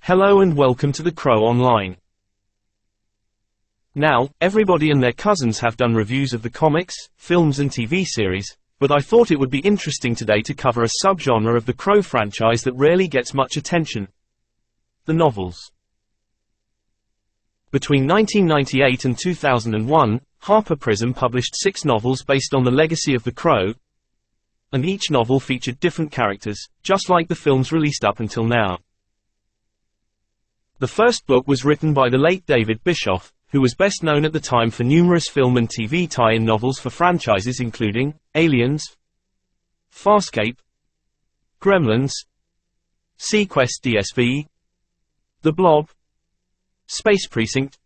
Hello and welcome to the Crow Online. Now, everybody and their cousins have done reviews of the comics, films and TV series, but I thought it would be interesting today to cover a subgenre of the Crow franchise that rarely gets much attention. The novels. Between 1998 and 2001, Harper Prism published 6 novels based on the legacy of the Crow, and each novel featured different characters, just like the films released up until now. The first book was written by the late David Bischoff, who was best known at the time for numerous film and TV tie-in novels for franchises including Aliens, Farscape, Gremlins, seaQuest DSV, The Blob, Space Precinct,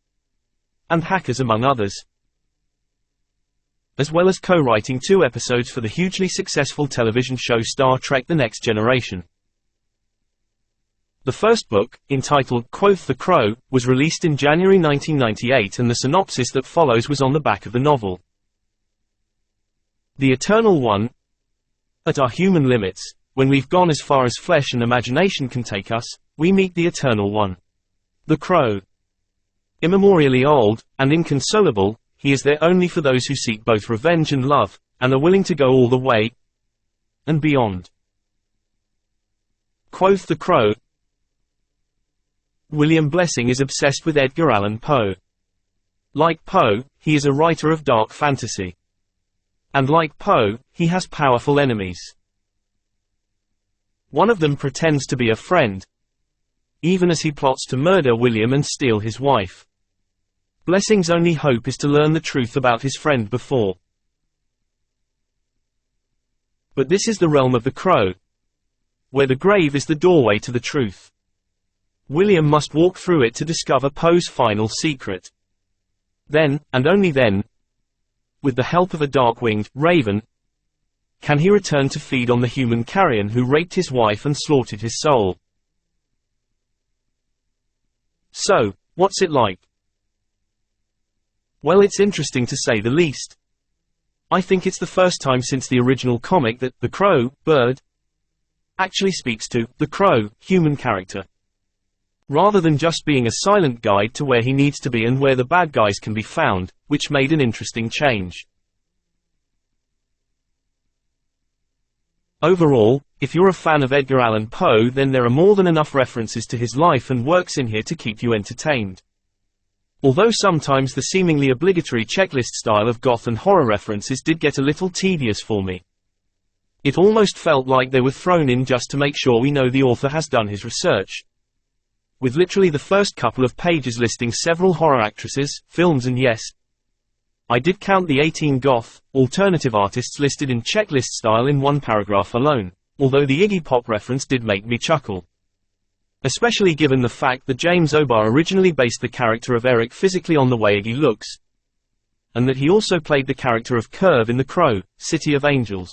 and Hackers among others, as well as co-writing 2 episodes for the hugely successful television show Star Trek: The Next Generation. The first book, entitled Quoth the Crow, was released in January 1998 and the synopsis that follows was on the back of the novel. The Eternal One. At our human limits, when we've gone as far as flesh and imagination can take us, we meet the Eternal One. The Crow. Immemorially old, and inconsolable, he is there only for those who seek both revenge and love, and are willing to go all the way and beyond. Quoth the Crow. William Blessing is obsessed with Edgar Allan Poe. Like Poe, he is a writer of dark fantasy. And like Poe, he has powerful enemies. One of them pretends to be a friend, even as he plots to murder William and steal his wife. Blessing's only hope is to learn the truth about his friend before. But this is the realm of the Crow, where the grave is the doorway to the truth. William must walk through it to discover Poe's final secret. Then, and only then, with the help of a dark-winged raven, can he return to feed on the human carrion who raped his wife and slaughtered his soul. So, what's it like? Well, it's interesting to say the least. I think it's the first time since the original comic that the Crow, bird, actually speaks to the Crow, human character, rather than just being a silent guide to where he needs to be and where the bad guys can be found, which made an interesting change. Overall, if you're a fan of Edgar Allan Poe, then there are more than enough references to his life and works in here to keep you entertained. Although sometimes the seemingly obligatory checklist style of goth and horror references did get a little tedious for me. It almost felt like they were thrown in just to make sure we know the author has done his research, with literally the first couple of pages listing several horror actresses, films and yes, I did count the 18 goth, alternative artists listed in checklist style in one paragraph alone, although the Iggy Pop reference did make me chuckle. Especially given the fact that James O'Barr originally based the character of Eric physically on the way Iggy looks, and that he also played the character of Curve in The Crow, City of Angels.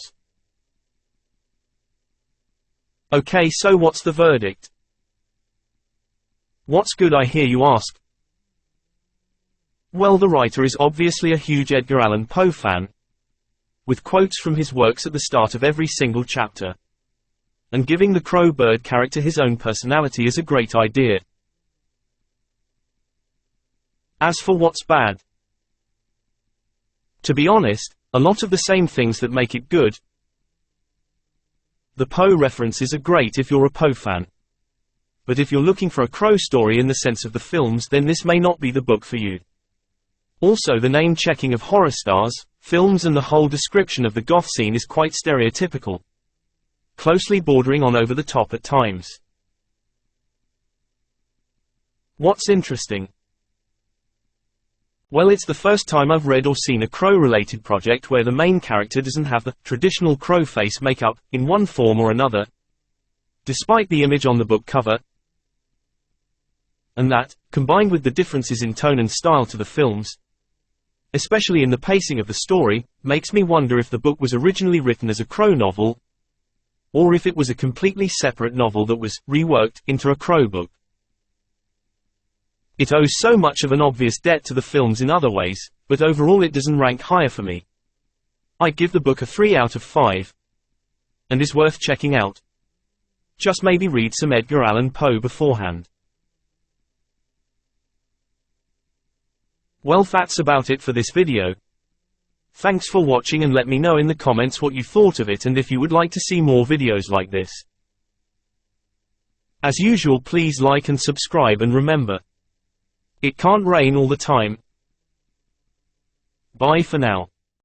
Okay, so what's the verdict? What's good, I hear you ask? Well, the writer is obviously a huge Edgar Allan Poe fan, with quotes from his works at the start of every single chapter. And giving the Crow bird character his own personality is a great idea. As for what's bad, to be honest, a lot of the same things that make it good. The Poe references are great if you're a Poe fan. But if you're looking for a Crow story in the sense of the films, then this may not be the book for you. Also, the name-checking of horror stars, films and the whole description of the goth scene is quite stereotypical, closely bordering on over the top at times. What's interesting? Well, it's the first time I've read or seen a Crow-related project where the main character doesn't have the traditional Crow face makeup, in one form or another, despite the image on the book cover. And that, combined with the differences in tone and style to the films, especially in the pacing of the story, makes me wonder if the book was originally written as a Crow novel, or if it was a completely separate novel that was reworked into a Crow book. It owes so much of an obvious debt to the films in other ways, but overall it doesn't rank higher for me. I'd give the book a 3 out of 5, and is worth checking out. Just maybe read some Edgar Allan Poe beforehand. Well, that's about it for this video. Thanks for watching, and let me know in the comments what you thought of it and if you would like to see more videos like this. As usual, please like and subscribe, and remember, it can't rain all the time. Bye for now.